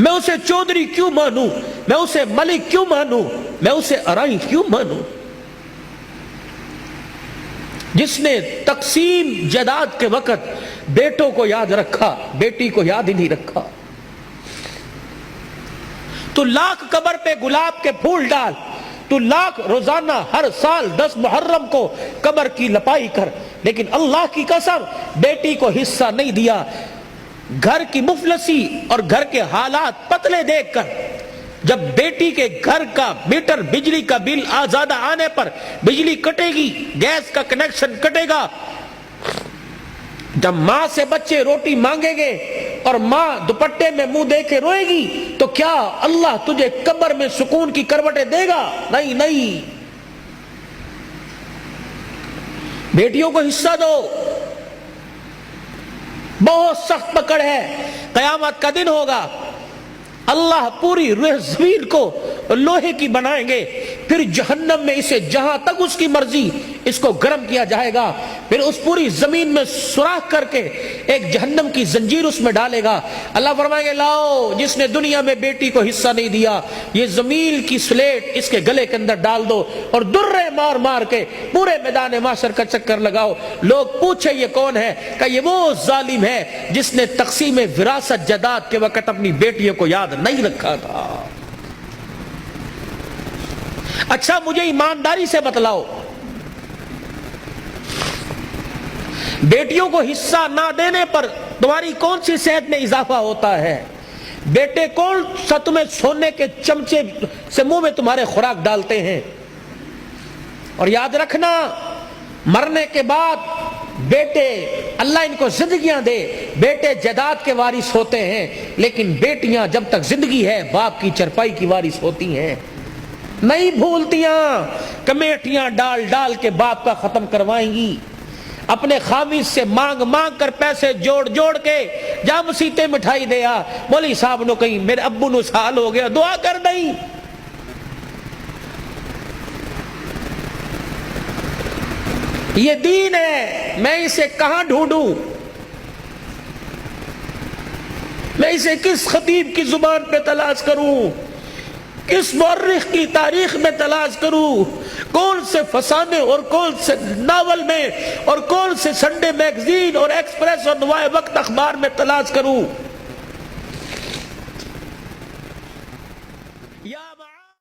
میں اسے چودھری کیوں مانوں، میں اسے ملک کیوں مانوں، میں اسے ارائی کیوں مانوں؟ جس نے تقسیم جائیداد کے وقت بیٹوں کو یاد رکھا، بیٹی کو یاد ہی نہیں رکھا۔ تو لاکھ قبر پہ گلاب کے پھول ڈال، تو لاکھ روزانہ ہر سال 10 محرم کو قبر کی لپائی کر، لیکن اللہ کی قسم بیٹی کو حصہ نہیں دیا۔ گھر کی مفلسی اور گھر کے حالات پتلے دیکھ کر جب بیٹی کے گھر کا میٹر بجلی کا بل زیادہ آنے پر بجلی کٹے گی، گیس کا کنیکشن کٹے گا، جب ماں سے بچے روٹی مانگیں گے اور ماں دوپٹے میں منہ دے کے روئے گی، تو کیا اللہ تجھے قبر میں سکون کی کروٹیں دے گا؟ نہیں نہیں۔ بیٹیوں کو حصہ دو۔ بہت سخت پکڑ ہے، قیامت کا دن ہوگا، اللہ پوری روح زمین کو لوہے کی بنائیں گے، پھر جہنم میں اسے جہاں تک اس کی مرضی اس کو گرم کیا جائے گا، پھر اس پوری زمین میں سوراخ کر کے ایک جہنم کی زنجیر اس میں ڈالے گا۔ اللہ فرمائیں گے لاؤ، جس نے دنیا میں بیٹی کو حصہ نہیں دیا، یہ زمین کی سلیٹ اس کے گلے کے اندر ڈال دو اور درے مار مار کے پورے میدان معاشر کا چکر لگاؤ۔ لوگ پوچھے یہ کون ہے؟ کہ یہ وہ ظالم ہے جس نے تقسیم وراثت جائیداد کے وقت اپنی بیٹیوں کو یاد نہیں رکھا تھا۔ اچھا مجھے ایمانداری سے بتلاؤ، بیٹیوں کو حصہ نہ دینے پر تمہاری کون سی صحت میں اضافہ ہوتا ہے؟ بیٹے کون سا تمہیں سونے کے چمچے سے منہ میں تمہارے خوراک ڈالتے ہیں؟ اور یاد رکھنا، مرنے کے بعد بیٹے، اللہ ان کو زندگیاں دے، بیٹے جائیداد کے وارث ہوتے ہیں، لیکن بیٹیاں جب تک زندگی ہے باپ کی چرپائی کی وارث ہوتی ہیں۔ نہیں بھولتیاں، کمیٹیاں ڈال ڈال کے باپ کا ختم کروائیں گی، اپنے خامد سے مانگ مانگ کر پیسے جوڑ جوڑ کے جا مسیتے مٹھائی دیا، مولوی صاحب نو کہیں میرے ابو نو سال ہو گیا دعا کر دئی۔ یہ دین ہے، میں اسے کہاں ڈھونڈوں؟ میں اسے کس خطیب کی زبان پہ تلاش کروں؟ کس مورخ کی تاریخ میں تلاش کروں؟ کون سے فسانے اور کون سے ناول میں اور کون سے سنڈے میگزین اور ایکسپریس اور نوائے وقت اخبار میں تلاش کروں؟